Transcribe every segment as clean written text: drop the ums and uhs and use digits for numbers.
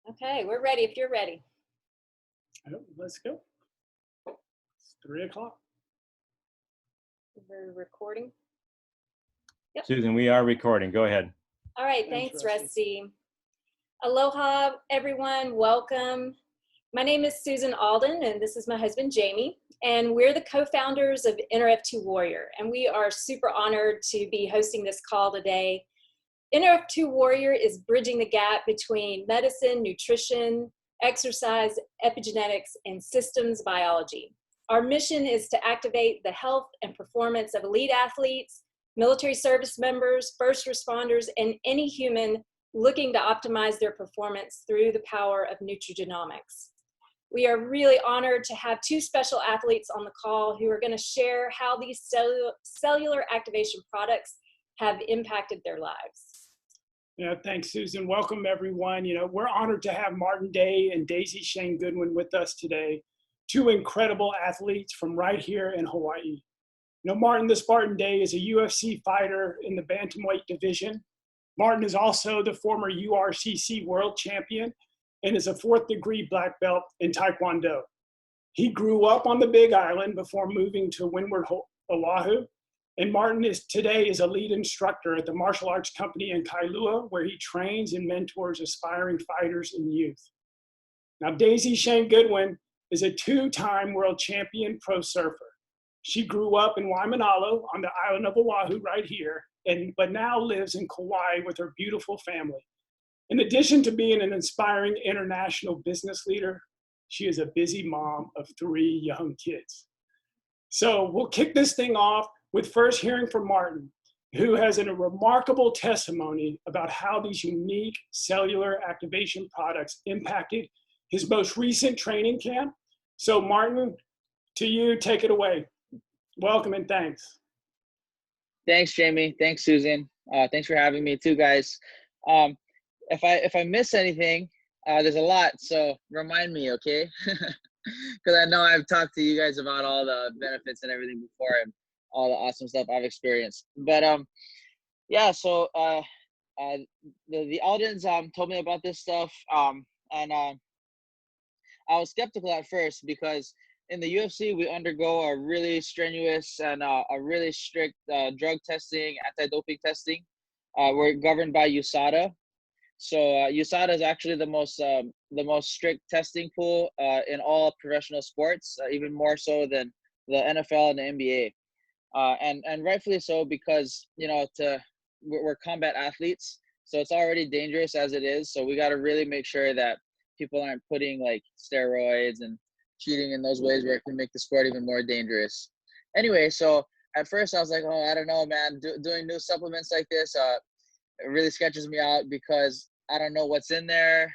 Okay, we're ready if you're ready. Oh, let's go. It's 3 o'clock. We're recording. Yep. Susan, we are recording. Go ahead. All right, thanks, Rusty. Aloha, everyone. Welcome. My name is Susan Alden, and this is my husband, Jamie, and we're the co-founders of NRF2 Warrior, and we are super honored to be hosting this call today. NRF2 Warrior is bridging the gap between medicine, nutrition, exercise, epigenetics, and systems biology. Our mission is to activate the health and performance of elite athletes, military service members, first responders, and any human looking to optimize their performance through the power of nutrigenomics. We are really honored to have two special athletes on the call who are going to share how these cellular activation products have impacted their lives. Yeah, thanks, Susan. Welcome, everyone. We're honored to have Martin Day and Daize Shayne Goodwin with us today, two incredible athletes from right here in Hawaii. Martin the Spartan Day is a UFC fighter in the bantamweight division. Martin is also the former URCC world champion and is a fourth-degree black belt in Taekwondo. He grew up on the Big Island before moving to Windward, Oahu. And Martin today is a lead instructor at the martial arts company in Kailua, where he trains and mentors aspiring fighters and youth. Now, Daize Shayne Goodwin is a two-time world champion pro surfer. She grew up in Waimanalo on the island of Oahu right here, but now lives in Kauai with her beautiful family. In addition to being an inspiring international business leader, she is a busy mom of 3 young kids. So we'll kick this thing off with first hearing from Martin, who has a remarkable testimony about how these unique cellular activation products impacted his most recent training camp. So Martin, to you, take it away. Welcome and thanks. Thanks, Jamie. Thanks, Susan. Thanks for having me too, guys. If I miss anything, there's a lot, so remind me, okay? Because I know I've talked to you guys about all the benefits and everything before and all the awesome stuff I've experienced. But yeah, so the Aldens told me about this stuff, and I was skeptical at first because in the UFC we undergo a really strenuous and a really strict drug testing, anti-doping testing. We're governed by USADA. So USADA is actually the most strict testing pool in all professional sports, even more so than the NFL and the NBA. And rightfully so, because we're combat athletes, so it's already dangerous as it is. So we got to really make sure that people aren't putting like steroids and cheating in those ways where it can make the sport even more dangerous. Anyway, so at first I was like, oh, I don't know, man. Doing new supplements like this, it really sketches me out because I don't know what's in there.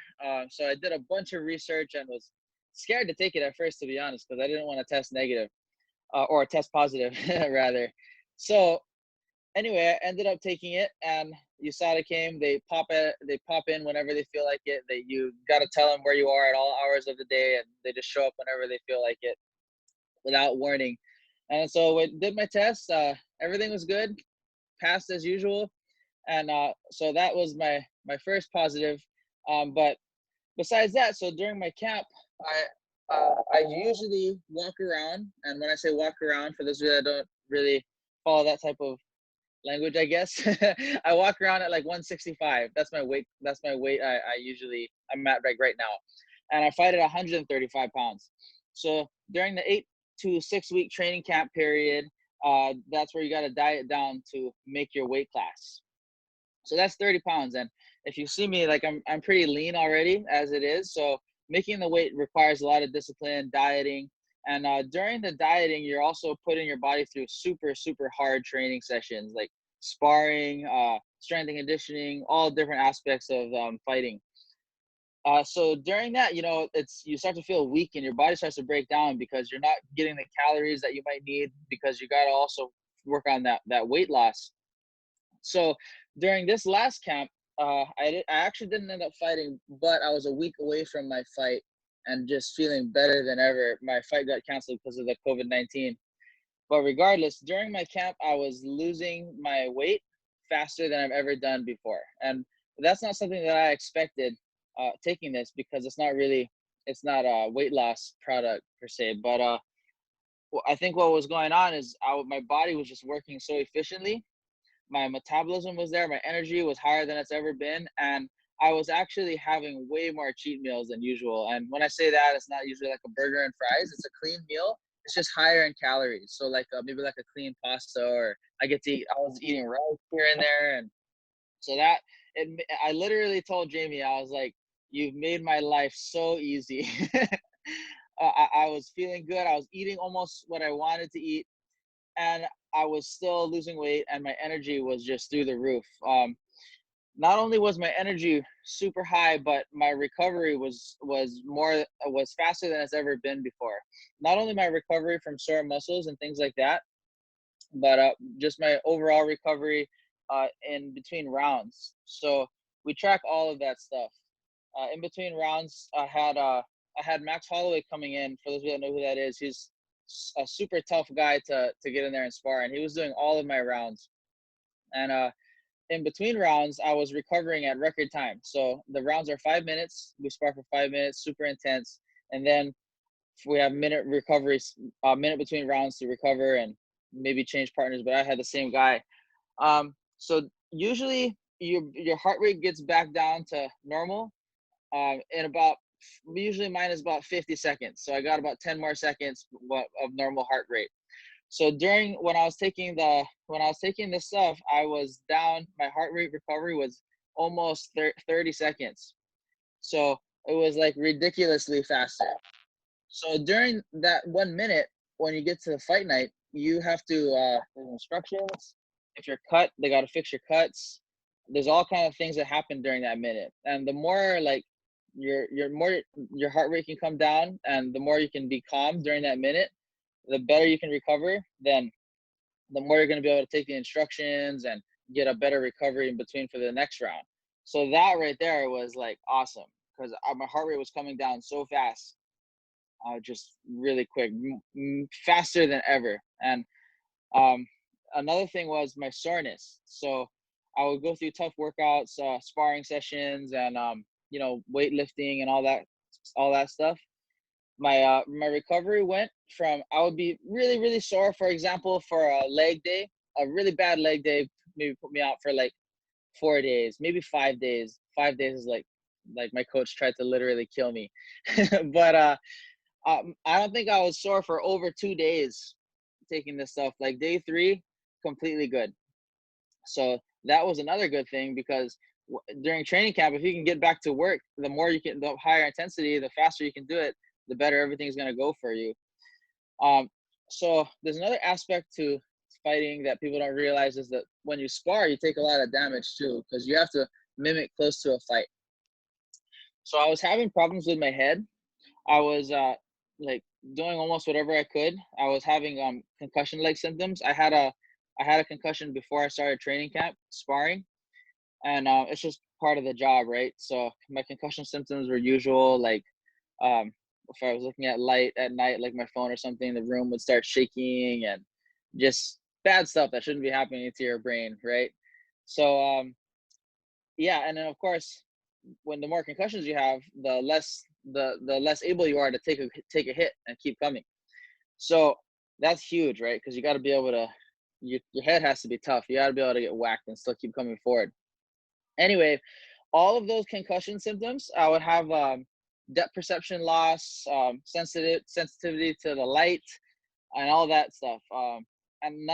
So I did a bunch of research and was scared to take it at first, to be honest, because I didn't want to test negative. Or test positive rather. So anyway, I ended up taking it, and USADA came. They pop in whenever they feel like it. You got to tell them where you are at all hours of the day, and they just show up whenever they feel like it, without warning. And so I did my test. Everything was good, passed as usual, and so that was my first positive. But besides that, so during my camp, I usually walk around, and when I say walk around, for those of you that don't really follow that type of language, I guess, I walk around at like 165. That's my weight. I'm at right now, and I fight at 135 pounds. So during the 8 to 6 week training camp period, that's where you got to diet down to make your weight class. So that's 30 pounds, and if you see me, like I'm pretty lean already as it is. So making the weight requires a lot of discipline, dieting. And during the dieting, you're also putting your body through super, super hard training sessions, like sparring, strength and conditioning, all different aspects of fighting. So during that, you start to feel weak and your body starts to break down because you're not getting the calories that you might need, because you got to also work on that weight loss. So during this last camp, I actually didn't end up fighting, but I was a week away from my fight and just feeling better than ever. My fight got canceled because of the COVID-19. But regardless, during my camp, I was losing my weight faster than I've ever done before. And that's not something that I expected. taking this because it's not a weight loss product per se, but I think what was going on is my body was just working so efficiently. My metabolism was there, my energy was higher than it's ever been, and I was actually having way more cheat meals than usual. And when I say that, it's not usually like a burger and fries, it's a clean meal. It's just higher in calories. So like maybe like a clean pasta, or I was eating rice here and there. And so I literally told Jamie, I was like, you've made my life so easy. I was feeling good. I was eating almost what I wanted to eat, and I was still losing weight, and my energy was just through the roof. Not only was my energy super high, but my recovery was faster than it's ever been before. Not only my recovery from sore muscles and things like that, but just my overall recovery in between rounds. So we track all of that stuff. In between rounds, I had Max Holloway coming in. For those of you that know who that is, he's a super tough guy to get in there and spar, and he was doing all of my rounds. And in between rounds, I was recovering at record time. So the rounds are 5 minutes. We spar for 5 minutes, super intense, and then we have minute recoveries, minute between rounds to recover and maybe change partners. But I had the same guy. So usually your heart rate gets back down to normal in about, usually mine is about 50 seconds. So I got about 10 more seconds of normal heart rate. So when I was taking this stuff, I was down, my heart rate recovery was almost 30 seconds. So it was like ridiculously faster. So during that 1 minute, when you get to the fight night, you have to, there's instructions. If you're cut, they got to fix your cuts. There's all kind of things that happen during that minute. And the more like your heart rate can come down, and the more you can be calm during that minute, the better you can recover, then the more you're going to be able to take the instructions and get a better recovery in between for the next round. So that right there was like awesome, because my heart rate was coming down so fast, just really quick, faster than ever. And another thing was my soreness. So I would go through tough workouts, sparring sessions, and weightlifting and all that stuff. My recovery went from, I would be really, really sore, for example, for a leg day, a really bad leg day, maybe put me out for like 4 days, maybe 5 days. 5 days is like my coach tried to literally kill me. But I don't think I was sore for over 2 days taking this stuff. Like day 3, completely good. So that was another good thing, because during training camp, if you can get back to work, the higher intensity, the faster you can do it, the better everything's going to go for you. So there's another aspect to fighting that people don't realize, is that when you spar, you take a lot of damage too, because you have to mimic close to a fight. So I was having problems with my head. I was like doing almost whatever I could. I was having concussion-like symptoms. I had a concussion before I started training camp sparring, and it's just part of the job, right? So my concussion symptoms were usual, like if I was looking at light at night, like my phone or something, the room would start shaking, and just bad stuff that shouldn't be happening to your brain, right? So yeah, and then of course, when the more concussions you have, the less able you are to take a hit and keep coming. So that's huge, right? Because you got to be able to, your head has to be tough. You got to be able to get whacked and still keep coming forward. Anyway, all of those concussion symptoms, I would have depth perception loss, sensitivity to the light, and all that stuff. And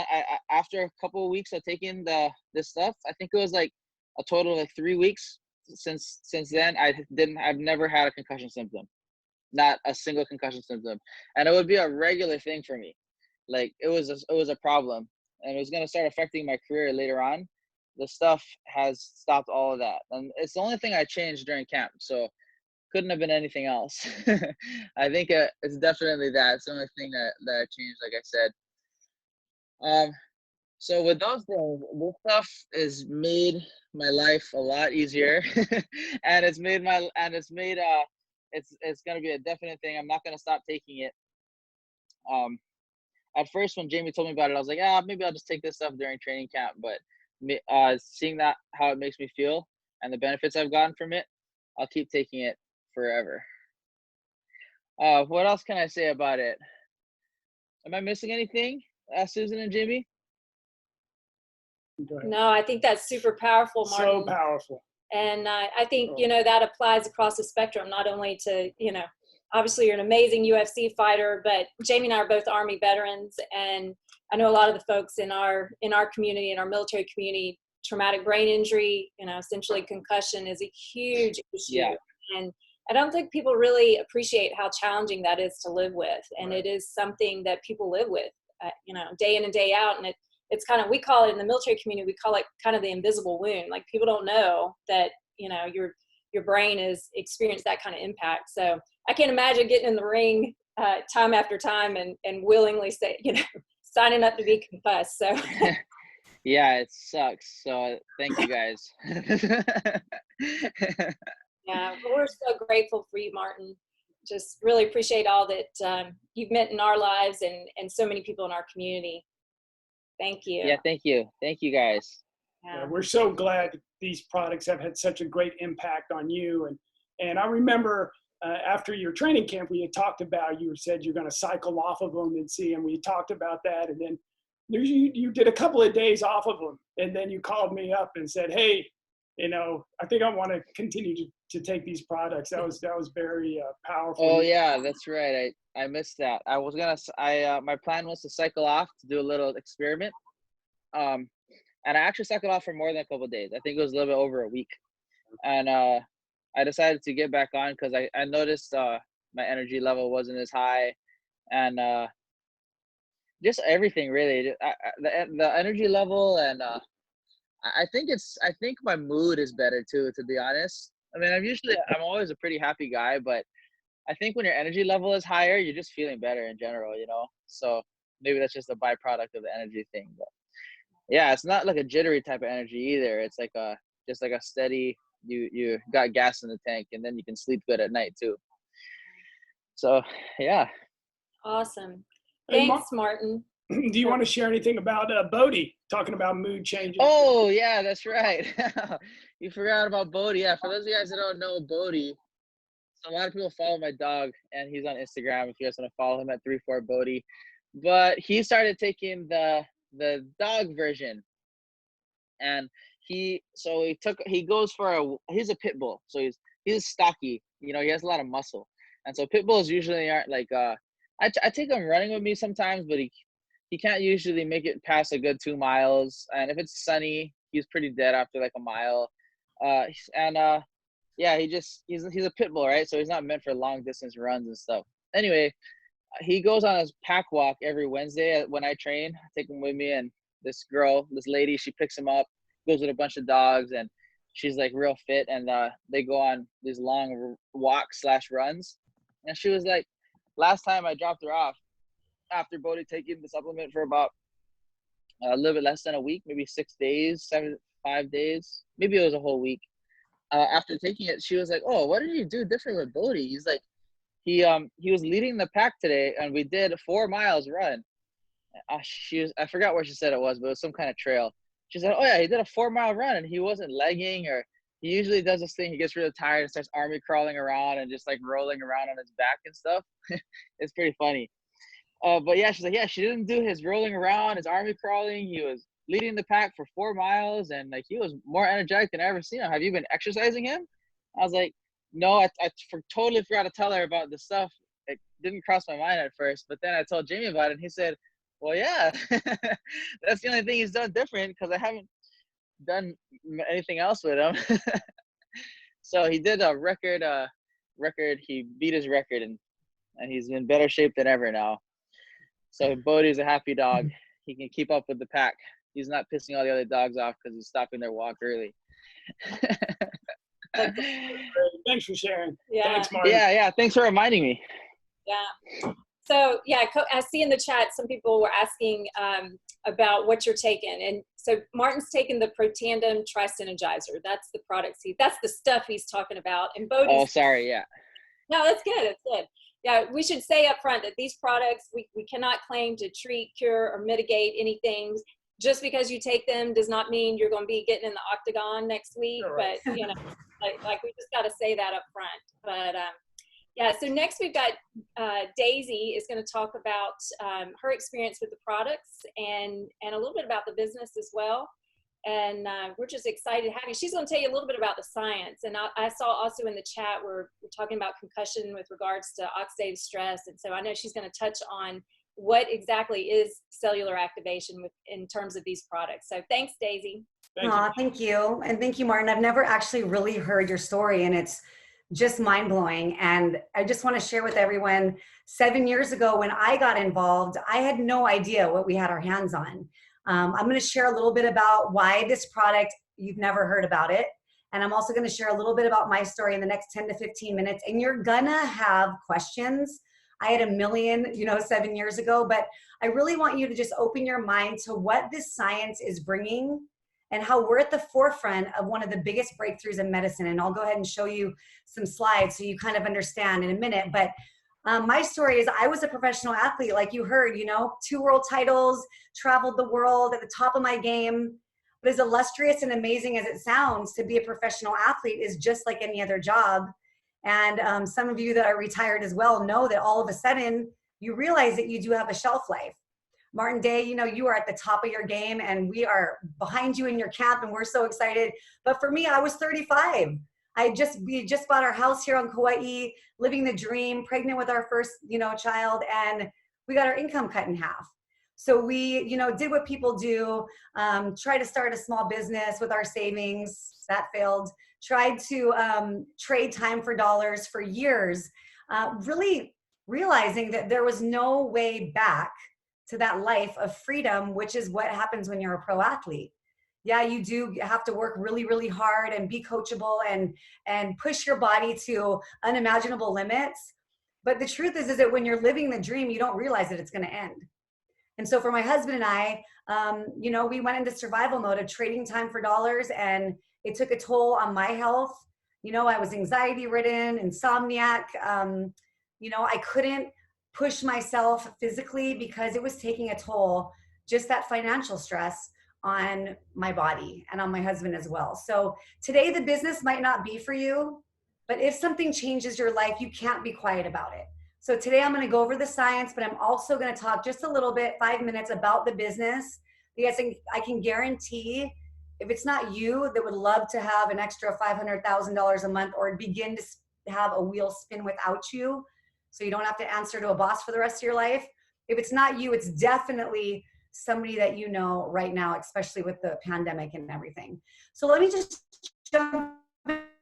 after a couple of weeks of taking this stuff, I think it was like a total of like 3 weeks since then. I've never had a concussion symptom, not a single concussion symptom, and it would be a regular thing for me. Like it was a problem, and it was gonna start affecting my career later on. The stuff has stopped all of that, and it's the only thing I changed during camp. So couldn't have been anything else. I think it's definitely that. It's the only thing that I changed, like I said. So with those things, this stuff has made my life a lot easier, and it's gonna be a definite thing. I'm not gonna stop taking it. At first, when Jamie told me about it, I was like, maybe I'll just take this stuff during training camp. But seeing how it makes me feel and the benefits I've gotten from it, I'll keep taking it forever. What else can I say about it? Am I missing anything, Susan and Jamie? Go ahead. No, I think that's super powerful, Martin. So powerful. And I think, you know, that applies across the spectrum, not only to, you know, obviously you're an amazing UFC fighter, but Jamie and I are both Army veterans. And I know a lot of the folks in our community, in our military community, traumatic brain injury, you know, essentially concussion is a huge issue. Yeah. And I don't think people really appreciate how challenging that is to live with. And Right. it is something that people live with, you know, day in and day out. And it's kind of, we call it in the military community, we call it kind of the invisible wound. Like people don't know that, you know, your brain has experienced that kind of impact. So I can't imagine getting in the ring time after time and willingly say, you know, signing up to be concussed. So Yeah, it sucks. So thank you guys. yeah, but we're so grateful for you, Martin. Just really appreciate all that you've meant in our lives and so many people in our community. Thank you. Yeah, thank you. Thank you guys. Yeah, we're so glad these products have had such a great impact on you. And I remember after your training camp, we had talked about, you said you're going to cycle off of them and see, and we talked about that. And then you did a couple of days off of them. And then you called me up and said, hey, you know, I think I want to continue to take these products. That was very powerful. Oh yeah, that's right. I missed that. I was gonna. My plan was to cycle off to do a little experiment. And I actually cycled off for more than a couple of days. I think it was a little bit over a week. And I decided to get back on because I noticed my energy level wasn't as high, and just everything really. The energy level, and I think my mood is better too, to be honest. I mean, I'm always a pretty happy guy, but I think when your energy level is higher, you're just feeling better in general, you know? So maybe that's just a byproduct of the energy thing. But yeah, it's not like a jittery type of energy either. It's like just like a steady, you got gas in the tank, and then you can sleep good at night too. So yeah. Awesome. Hey, Thanks, Martin. Do you want to share anything about Bodhi, talking about mood changes? Oh yeah, that's right. You forgot about Bodhi. Yeah, for those of you guys that don't know Bodhi, so a lot of people follow my dog, and he's on Instagram. If you guys want to follow him at 34 Bodhi, but he started taking the dog version, and he goes for he's a pit bull, so he's stocky. You know, he has a lot of muscle, and so pit bulls usually aren't like I take him running with me sometimes, but he can't usually make it past a good 2 miles, and if it's sunny, he's pretty dead after like a mile. Yeah, he's a pit bull, right? So he's not meant for long distance runs and stuff. Anyway, he goes on his pack walk every Wednesday when I train. I take him with me, and this lady, she picks him up, goes with a bunch of dogs, and she's like real fit, and they go on these long walks / runs. And she was like, last time I dropped her off after Bodhi taking the supplement for about a little bit less than a week, maybe 6 days, 5 days, maybe it was a whole week. After taking it, she was like, "Oh, what did you do different with Bodhi?" He's like, he was leading the pack today, and we did a 4 miles run. I forgot where she said it was, but it was some kind of trail. She said, "Oh yeah, he did a 4-mile run, and he wasn't legging, or he usually does this thing. He gets really tired and starts army crawling around and just like rolling around on his back and stuff." It's pretty funny. But yeah, she's like, yeah, she didn't do his rolling around, his army crawling. He was leading the pack for 4 miles, and like he was more energetic than I ever seen him. Have you been exercising him? I was like, no, I totally forgot to tell her about the stuff. It didn't cross my mind at first, but then I told Jamie about it, and he said, well, yeah, that's the only thing he's done different, because I haven't done anything else with him. So he did a record. He beat his record, and he's in better shape than ever now. So Bodhi's a happy dog. He can keep up with the pack. He's not pissing all the other dogs off because he's stopping their walk early. Thanks for sharing. Yeah. Thanks, Martin. Yeah. Thanks for reminding me. Yeah. So yeah, I see in the chat some people were asking about what you're taking, and so Martin's taking the Protandem Tri-Synergizer. That's the product. That's the stuff he's talking about. And Bodhi's. Oh, sorry. Yeah. No, that's good. That's good. Yeah, we should say up front that these products, we cannot claim to treat, cure, or mitigate anything. just because you take them does not mean you're going to be getting in the octagon next week. Correct. But, you know, like we just got to say that up front. But yeah, so next we've got Daize is going to talk about her experience with the products and a little bit about the business as well. And we're just excited to have you. She's going to tell you a little bit about the science. And I saw also in the chat we're talking about concussion with regards to oxidative stress. And so I know she's going to touch on what exactly is cellular activation in terms of these products. So thanks, Daize. Thank you. And thank you, Martin. I've never actually really heard your story, and it's just mind-blowing. And I just want to share with everyone, 7 years ago when I got involved, I had no idea what we had our hands on. I'm going to share a little bit about why this product, you've never heard about it. And I'm also going to share a little bit about my story in the next 10 to 15 minutes. And you're gonna have questions. I had a million, 7 years ago, but I really want you to just open your mind to what this science is bringing and how we're at the forefront of one of the biggest breakthroughs in medicine. And I'll go ahead and show you some slides so you kind of understand in a minute. But my story is I was a professional athlete, like you heard, 2 world titles, traveled the world at the top of my game. But as illustrious and amazing as it sounds, to be a professional athlete is just like any other job. And some of you that are retired as well know that all of a sudden you realize that you do have a shelf life. Martin Day, you are at the top of your game and we are behind you in your camp and we're so excited. But for me, I was 35. We just bought our house here on Kauai, living the dream, pregnant with our first, child, and we got our income cut in half. So we, did what people do, try to start a small business with our savings. That failed. Tried to trade time for dollars for years, really realizing that there was no way back to that life of freedom, which is what happens when you're a pro athlete. Yeah, you do have to work really, really hard and be coachable and push your body to unimaginable limits. But the truth is that when you're living the dream, you don't realize that it's going to end. And so for my husband and I, we went into survival mode of trading time for dollars, and it took a toll on my health. I was anxiety ridden, insomniac. I couldn't push myself physically because it was taking a toll, just that financial stress on my body and on my husband as well. So today the business might not be for you, but if something changes your life, you can't be quiet about it. So today I'm going to go over the science, but I'm also going to talk just a little bit, 5 minutes, about the business, because I can guarantee if it's not you that would love to have an extra $500,000 a month or begin to have a wheel spin without you, so you don't have to answer to a boss for the rest of your life. If it's not you, it's definitely somebody that you know right now, especially with the pandemic and everything. So let me just jump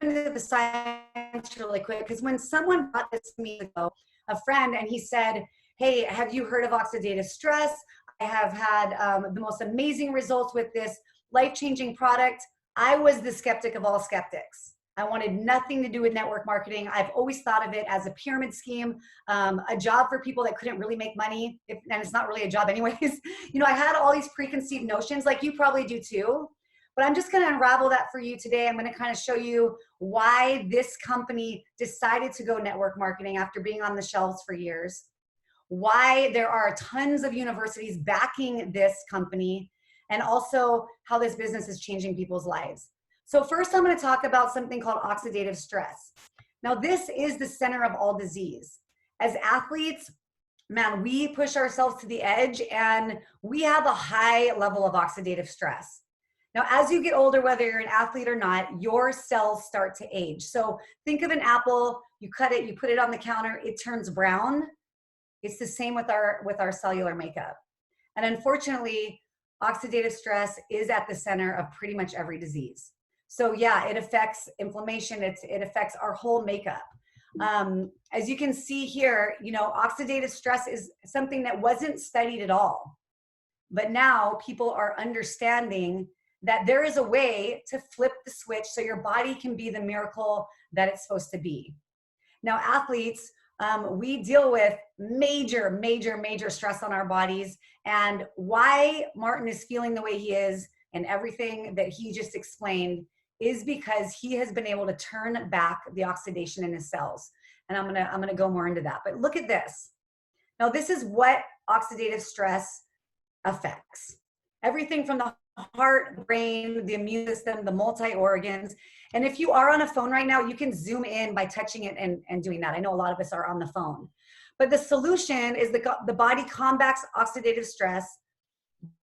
into the science really quick, because when someone brought this to me ago, a friend, and he said, hey, have you heard of oxidative stress? I have had the most amazing results with this life-changing product. I was the skeptic of all skeptics. I wanted nothing to do with network marketing. I've always thought of it as a pyramid scheme, a job for people that couldn't really make money, and it's not really a job anyways. I had all these preconceived notions, like you probably do too, but I'm just gonna unravel that for you today. I'm gonna kind of show you why this company decided to go network marketing after being on the shelves for years, why there are tons of universities backing this company, and also how this business is changing people's lives. So first, I'm going to talk about something called oxidative stress. Now, this is the center of all disease. As athletes, man, we push ourselves to the edge and we have a high level of oxidative stress. Now, as you get older, whether you're an athlete or not, your cells start to age. So think of an apple, you cut it, you put it on the counter, it turns brown. It's the same with our cellular makeup. And unfortunately, oxidative stress is at the center of pretty much every disease. So yeah, it affects inflammation. It affects our whole makeup. As you can see here, oxidative stress is something that wasn't studied at all. But now people are understanding that there is a way to flip the switch so your body can be the miracle that it's supposed to be. Now, athletes, we deal with major, major, major stress on our bodies, and why Martin is feeling the way he is and everything that he just explained is because he has been able to turn back the oxidation in his cells. And I'm gonna go more into that. But look at this. Now, this is what oxidative stress affects. everything from the heart, brain, the immune system, the multi-organs. And if you are on a phone right now, you can zoom in by touching it and doing that. I know a lot of us are on the phone. But the solution is the body combats oxidative stress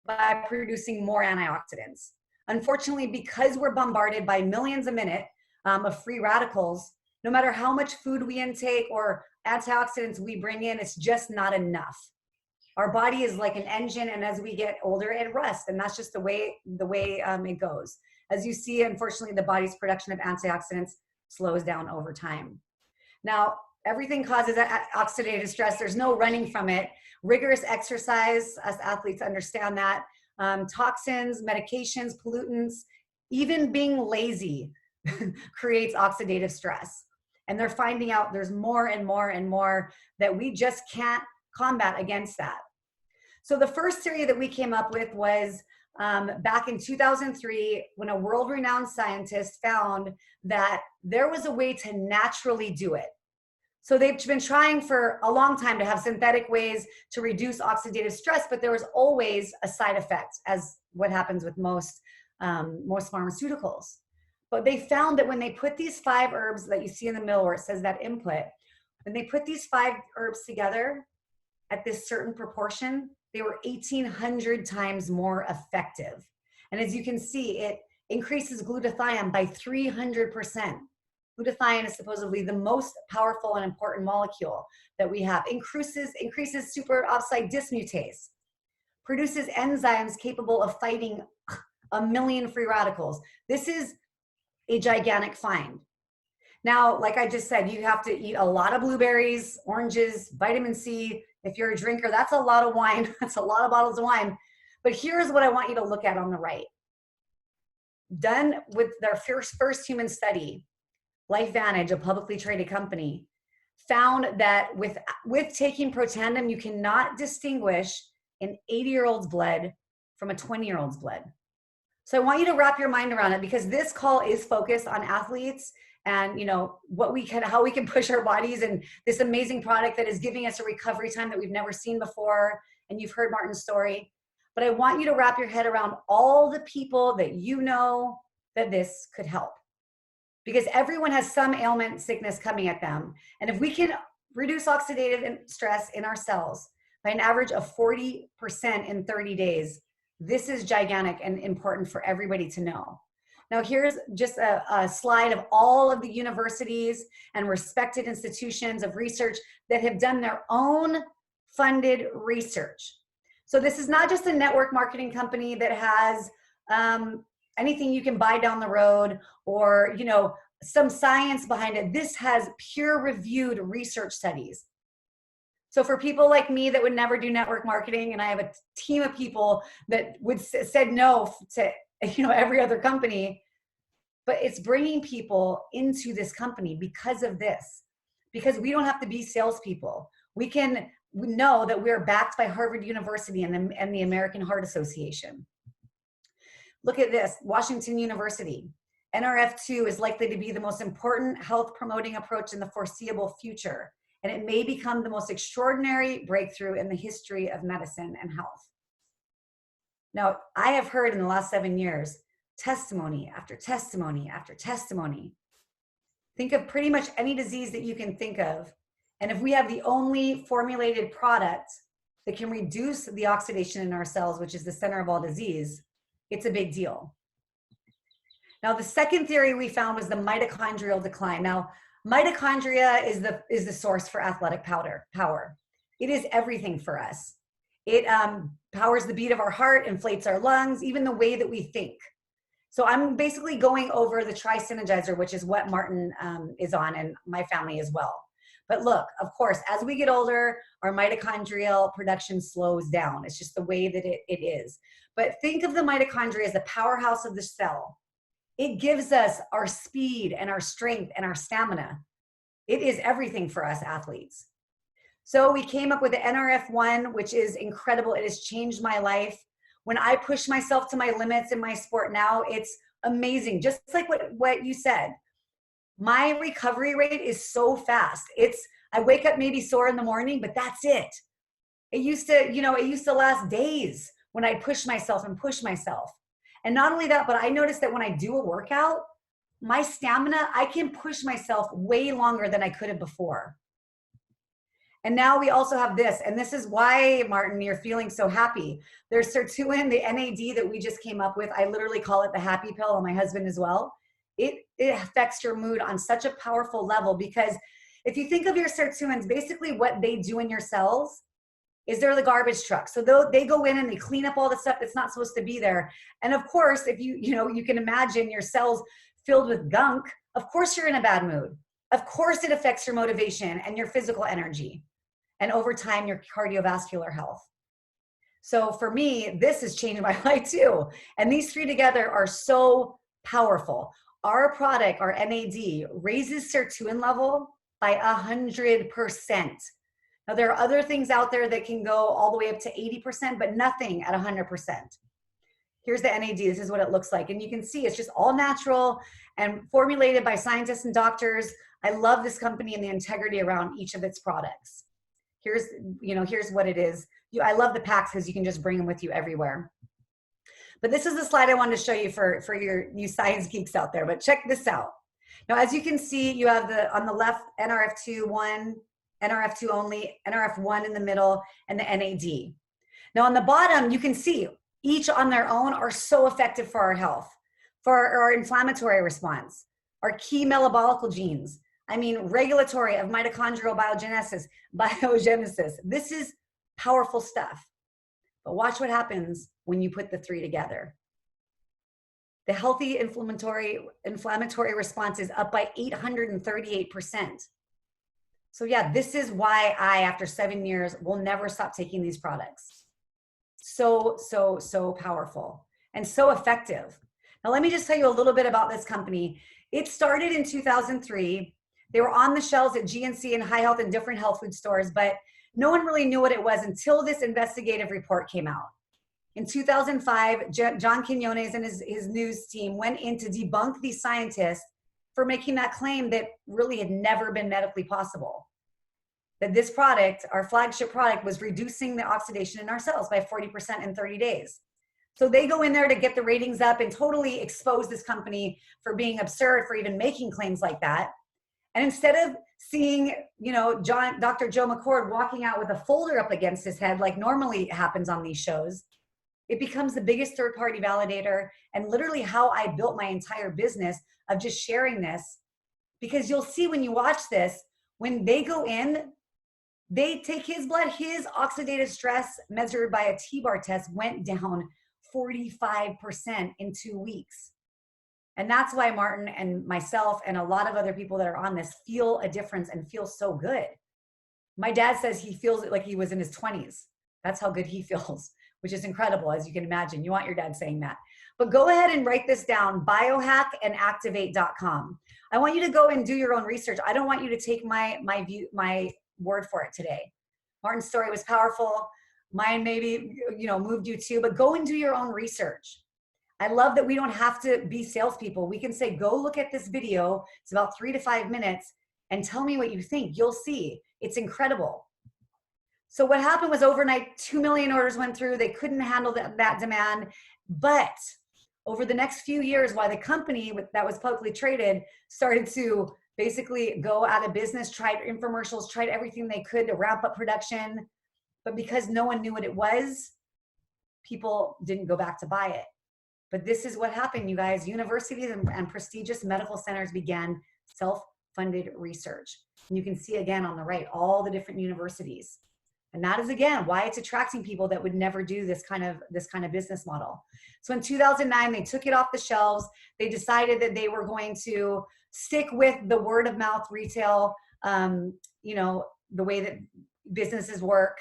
by producing more antioxidants. Unfortunately, because we're bombarded by millions a minute of free radicals, no matter how much food we intake or antioxidants we bring in, it's just not enough. Our body is like an engine, and as we get older, it rusts, and that's just the way it goes. As you see, unfortunately, the body's production of antioxidants slows down over time. Now, everything causes oxidative stress. There's no running from it. Rigorous exercise, us athletes understand that. Toxins, medications, pollutants, even being lazy creates oxidative stress. And they're finding out there's more and more and more that we just can't combat against that. So the first theory that we came up with was back in 2003, when a world-renowned scientist found that there was a way to naturally do it. So they've been trying for a long time to have synthetic ways to reduce oxidative stress, but there was always a side effect, as what happens with most pharmaceuticals. But they found that when they put these 5 herbs that you see in the middle where it says that input, when they put these 5 herbs together at this certain proportion, they were 1,800 times more effective. And as you can see, it increases glutathione by 300%. Glutathione is supposedly the most powerful and important molecule that we have. Increases superoxide dismutase, produces enzymes capable of fighting 1 million free radicals. This is a gigantic find. Now, like I just said, you have to eat a lot of blueberries, oranges, vitamin C. If you're a drinker, that's a lot of wine. That's a lot of bottles of wine. But here's what I want you to look at on the right. Done with their first human study, LifeVantage, a publicly traded company, found that with taking Protandim, you cannot distinguish an 80-year-old's blood from a 20-year-old's blood. So I want you to wrap your mind around it, because this call is focused on athletes and how we can push our bodies, and this amazing product that is giving us a recovery time that we've never seen before. And you've heard Martin's story, but I want you to wrap your head around all the people that you know that this could help, because everyone has some ailment, sickness coming at them. And if we can reduce oxidative stress in our cells by an average of 40% in 30 days, this is gigantic and important for everybody to know. Now, here's just a slide of all of the universities and respected institutions of research that have done their own funded research. So this is not just a network marketing company that has anything you can buy down the road or, some science behind it. This has peer-reviewed research studies. So for people like me that would never do network marketing, and I have a team of people that said no to every other company, but it's bringing people into this company because of this, because we don't have to be salespeople. We know that we're backed by Harvard University and the American Heart Association. Look at this, Washington University. NRF2 is likely to be the most important health promoting approach in the foreseeable future, and it may become the most extraordinary breakthrough in the history of medicine and health. Now, I have heard in the last 7 years, testimony after testimony after testimony. Think of pretty much any disease that you can think of, and if we have the only formulated product that can reduce the oxidation in our cells, which is the center of all disease, it's a big deal. Now, the second theory we found was the mitochondrial decline. Now, mitochondria is the source for athletic power. It is everything for us. It powers the beat of our heart, inflates our lungs, even the way that we think. So I'm basically going over the tri-synergizer, which is what Martin is on, and my family as well. But look, of course, as we get older, our mitochondrial production slows down. It's just the way that it is. But think of the mitochondria as the powerhouse of the cell. It gives us our speed and our strength and our stamina. It is everything for us athletes. So we came up with the NRF1, which is incredible. It has changed my life. When I push myself to my limits in my sport now, it's amazing. Just like what you said, my recovery rate is so fast. I wake up maybe sore in the morning, but that's it. It used to last days when I push myself and push myself. And not only that, but I noticed that when I do a workout, my stamina, I can push myself way longer than I could have before. And now we also have this, and this is why, Martin, you're feeling so happy. There's sirtuin, the NAD that we just came up with. I literally call it the happy pill, and my husband as well. It affects your mood on such a powerful level, because if you think of your sirtuins, basically what they do in your cells is they're the garbage truck. So they go in and they clean up all the stuff that's not supposed to be there. And of course, if you can imagine your cells filled with gunk, of course you're in a bad mood. Of course it affects your motivation and your physical energy, and over time, your cardiovascular health. So for me, this has changed my life too. And these three together are so powerful. Our product, our NAD, raises sirtuin level by 100%. Now, there are other things out there that can go all the way up to 80%, but nothing at 100%. Here's the NAD. This is what it looks like. And you can see it's just all natural and formulated by scientists and doctors. I love this company and the integrity around each of its products. Here's what it is. I love the packs because you can just bring them with you everywhere. But this is the slide I wanted to show you for you science geeks out there. But check this out. Now, as you can see, you have on the left NRF2 1, NRF2 only, NRF1 in the middle, and the NAD. Now on the bottom, you can see each on their own are so effective for our health, for our inflammatory response, our key metabolic genes. I mean, regulatory of mitochondrial biogenesis. This is powerful stuff. But watch what happens when you put the three together. The healthy inflammatory response is up by 838%. So yeah, this is why I, after 7 years, will never stop taking these products. So powerful and so effective. Now, let me just tell you a little bit about this company. It started in 2003. They were on the shelves at GNC and High Health and different health food stores, but no one really knew what it was until this investigative report came out. In 2005, John Quinones and his news team went in to debunk these scientists for making that claim that really had never been medically possible. That this product, our flagship product, was reducing the oxidation in our cells by 40% in 30 days. So they go in there to get the ratings up and totally expose this company for being absurd for even making claims like that. And instead of seeing, Dr. Joe McCord walking out with a folder up against his head like normally happens on these shows, it becomes the biggest third-party validator and literally how I built my entire business of just sharing this. Because you'll see when you watch this, when they go in, they take his blood, his oxidative stress measured by a T-bar test went down 45% in 2 weeks. And that's why Martin and myself and a lot of other people that are on this feel a difference and feel so good. My dad says he feels it like he was in his 20s. That's how good he feels, which is incredible, as you can imagine. You want your dad saying that. But go ahead and write this down, biohackandactivate.com. I want you to go and do your own research. I don't want you to take my word for it today. Martin's story was powerful. Mine maybe, moved you too, but go and do your own research. I love that we don't have to be salespeople. We can say, go look at this video. It's about 3 to 5 minutes and tell me what you think. You'll see. It's incredible. So what happened was overnight, 2 million orders went through. They couldn't handle that demand. But over the next few years, while the company that was publicly traded started to basically go out of business, tried infomercials, tried everything they could to ramp up production. But because no one knew what it was, people didn't go back to buy it. But this is what happened, you guys. Universities and prestigious medical centers began self-funded research. And you can see again on the right, all the different universities. And that is again why it's attracting people that would never do this kind of business model. So in 2009, they took it off the shelves. They decided that they were going to stick with the word of mouth retail, the way that businesses work.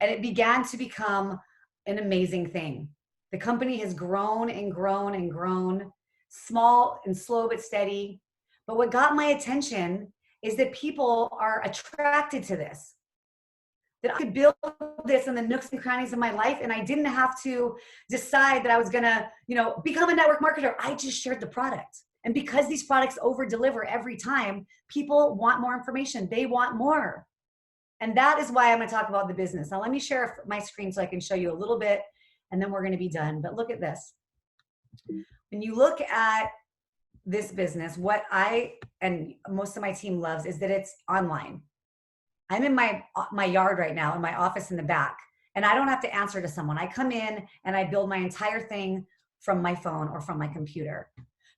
And it began to become an amazing thing. The company has grown and grown and grown, small and slow but steady. But what got my attention is that people are attracted to this. That I could build this in the nooks and crannies of my life, and I didn't have to decide that I was gonna, become a network marketer. I just shared the product. And because these products over deliver every time, people want more information. They want more. And that is why I'm gonna talk about the business. Now let me share my screen so I can show you a little bit and then we're going to be done. But look at this. When you look at this business, what I and most of my team loves is that it's online. I'm in my yard right now, in my office in the back, and I don't have to answer to someone. I come in and I build my entire thing from my phone or from my computer.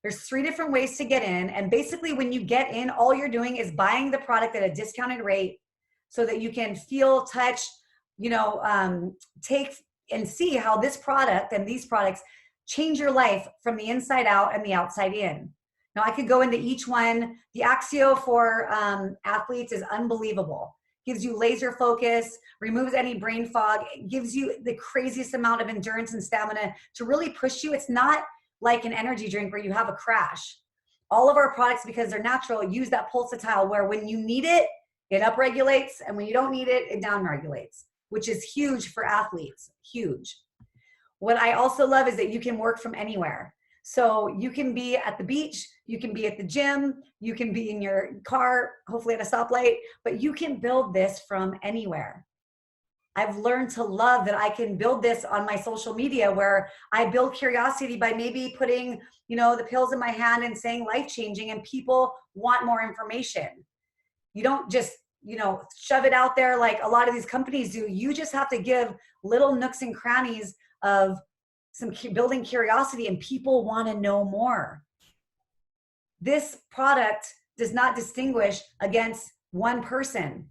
There's 3 different ways to get in. And basically when you get in, all you're doing is buying the product at a discounted rate so that you can feel, touch, take and see how this product and these products change your life from the inside out and the outside in. Now I could go into each one. The Axio for athletes is unbelievable. Gives you laser focus, removes any brain fog, it gives you the craziest amount of endurance and stamina to really push you. It's not like an energy drink where you have a crash. All of our products, because they're natural, use that pulsatile where when you need it, it upregulates, and when you don't need it, it downregulates, which is huge for athletes, huge. What I also love is that you can work from anywhere. So you can be at the beach, you can be at the gym, you can be in your car, hopefully at a stoplight, but you can build this from anywhere. I've learned to love that I can build this on my social media where I build curiosity by maybe putting, the pills in my hand and saying life-changing, and people want more information. You don't just, shove it out there like a lot of these companies do. You just have to give little nooks and crannies of some building curiosity, and people want to know more. This product does not distinguish against one person.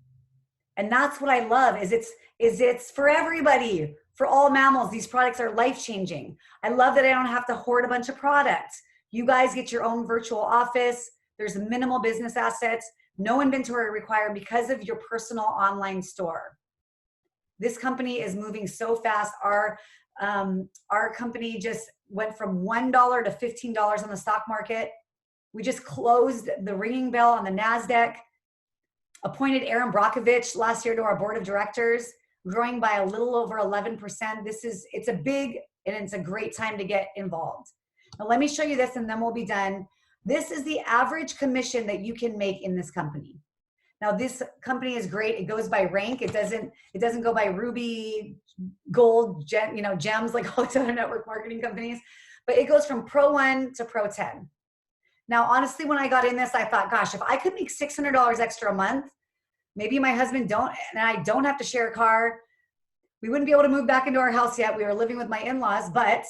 And that's what I love is it's for everybody, for all mammals. These products are life-changing. I love that I don't have to hoard a bunch of products. You guys get your own virtual office. There's minimal business assets, no inventory required because of your personal online store. This company is moving so fast. Our company just went from $1 to $15 on the stock market. We just closed the ringing bell on the NASDAQ, appointed Aaron Brockovich last year to our board of directors, growing by a little over 11%. It's a big, and it's a great time to get involved. Now let me show you this and then we'll be done. This is the average commission that you can make in this company. Now this company is great. It goes by rank. It doesn't go by ruby, gold, gems like all these other network marketing companies, but it goes from Pro 1 to Pro 10. Now, honestly, when I got in this, I thought, gosh, if I could make $600 extra a month, maybe my husband and I don't have to share a car. We wouldn't be able to move back into our house yet. We were living with my in-laws, but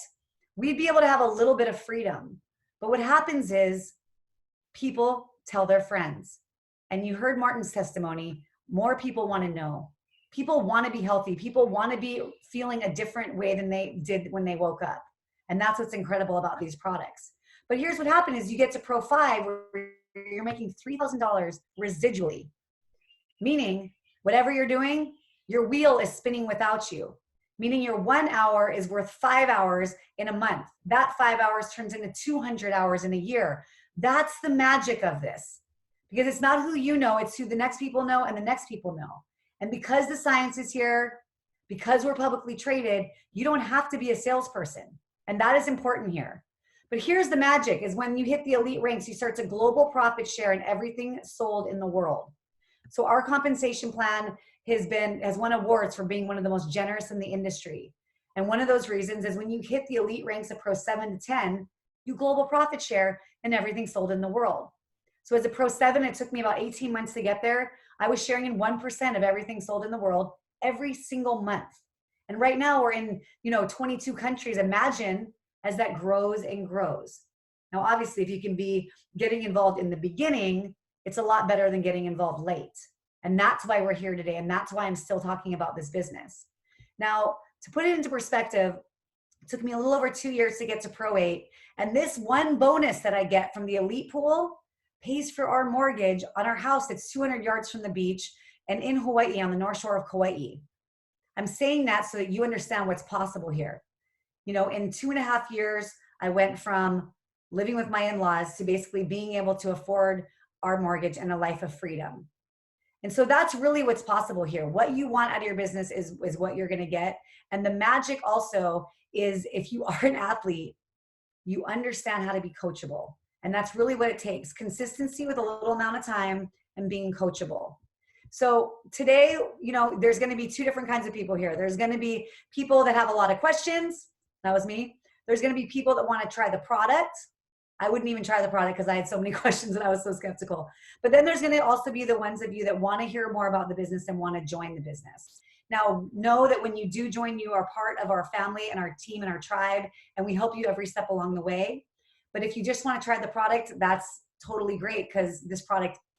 we'd be able to have a little bit of freedom. But what happens is people tell their friends. And you heard Martin's testimony. More people want to know. People want to be healthy. People want to be feeling a different way than they did when they woke up. And that's what's incredible about these products. But here's what happened is you get to Pro 5 where you're making $3,000 residually. Meaning whatever you're doing, your wheel is spinning without you. Meaning your 1 hour is worth 5 hours in a month. That 5 hours turns into 200 hours in a year. That's the magic of this. Because it's not who you know, it's who the next people know and the next people know. And because the science is here, because we're publicly traded, you don't have to be a salesperson. And that is important here. But here's the magic is when you hit the elite ranks, you start to global profit share in everything sold in the world. So our compensation plan has won awards for being one of the most generous in the industry. And one of those reasons is when you hit the elite ranks of Pro 7 to 10, you global profit share in everything sold in the world. So as a Pro 7, it took me about 18 months to get there. I was sharing in 1% of everything sold in the world every single month. And right now we're in, 22 countries. Imagine as that grows and grows. Now, obviously, if you can be getting involved in the beginning, it's a lot better than getting involved late. And that's why we're here today. And that's why I'm still talking about this business. Now, to put it into perspective, it took me a little over 2 years to get to Pro 8. And this one bonus that I get from the elite pool pays for our mortgage on our house that's 200 yards from the beach and in Hawaii, on the North Shore of Kauai. I'm saying that so that you understand what's possible here. In 2.5 years, I went from living with my in-laws to basically being able to afford our mortgage and a life of freedom. And so that's really what's possible here. What you want out of your business is what you're going to get. And the magic also is if you are an athlete, you understand how to be coachable. And that's really what it takes. Consistency with a little amount of time and being coachable. So today, you know, there's going to be two different kinds of people here. There's going to be people that have a lot of questions. That was me. There's going to be people that want to try the product. I wouldn't even try the product because I had so many questions and I was so skeptical. But then there's going to also be the ones of you that want to hear more about the business and want to join the business. Now, know that when you do join, you are part of our family and our team and our tribe, and we help you every step along the way. But if you just want to try the product, that's totally great, because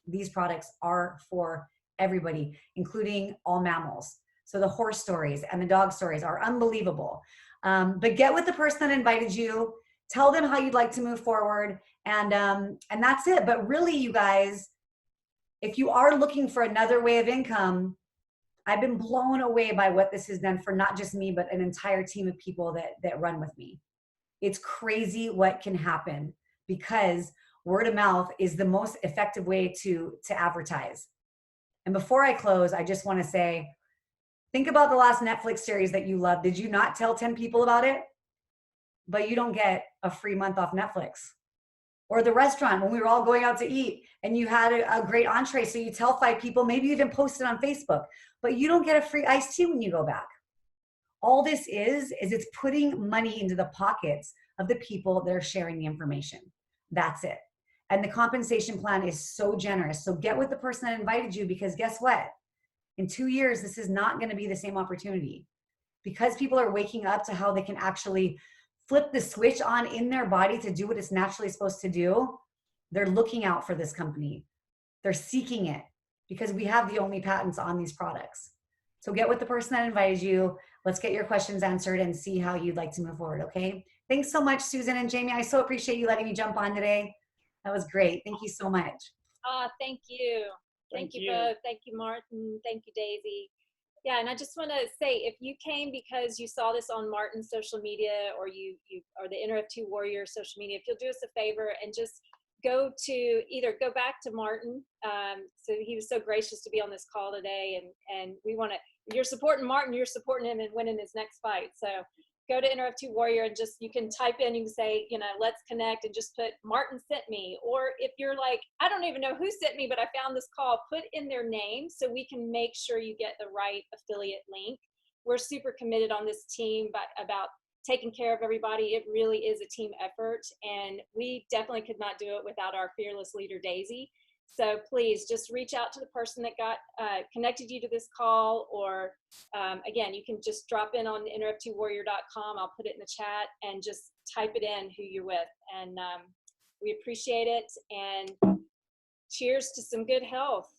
these products are for everybody, including all mammals. So the horse stories and the dog stories are unbelievable. But get with the person that invited you, tell them how you'd like to move forward, and that's it. But really, you guys, if you are looking for another way of income, I've been blown away by what this has done for not just me, but an entire team of people that run with me. It's crazy what can happen, because word of mouth is the most effective way to advertise. And before I close, I just want to say, think about the last Netflix series that you loved. Did you not tell 10 people about it? But you don't get a free month off Netflix. Or the restaurant when we were all going out to eat and you had a great entree. So you tell 5 people, maybe you even post it on Facebook, but you don't get a free iced tea when you go back. All this is it's putting money into the pockets of the people that are sharing the information. That's it. And the compensation plan is so generous. So get with the person that invited you, because guess what? In 2 years, this is not going to be the same opportunity, because people are waking up to how they can actually flip the switch on in their body to do what it's naturally supposed to do. They're looking out for this company. They're seeking it, because we have the only patents on these products. So get with the person that invited you. Let's get your questions answered and see how you'd like to move forward, okay? Thanks so much, Susan and Jamie. I so appreciate you letting me jump on today. That was great. Thank you so much. Thank you. Thank you both. Thank you, Martin. Thank you, Daisy. Yeah, and I just want to say, if you came because you saw this on Martin's social media, or you or the NRF2 Warrior social media, if you'll do us a favor and just go back to Martin. So he was so gracious to be on this call today, and we want to, you're supporting Martin, you're supporting him in winning his next fight. So go to NRF2 Warrior and just, you can type in, you can say, you know, let's connect, and just put Martin sent me. Or if you're like, I don't even know who sent me, but I found this call, put in their name so we can make sure you get the right affiliate link. We're super committed on this team about taking care of everybody. It really is a team effort, and we definitely could not do it without our fearless leader, Daize. So please just reach out to the person that got connected you to this call, or again, you can just drop in on nrf2warrior.com. I'll put it in the chat, and just type it in who you're with. And we appreciate it, and cheers to some good health.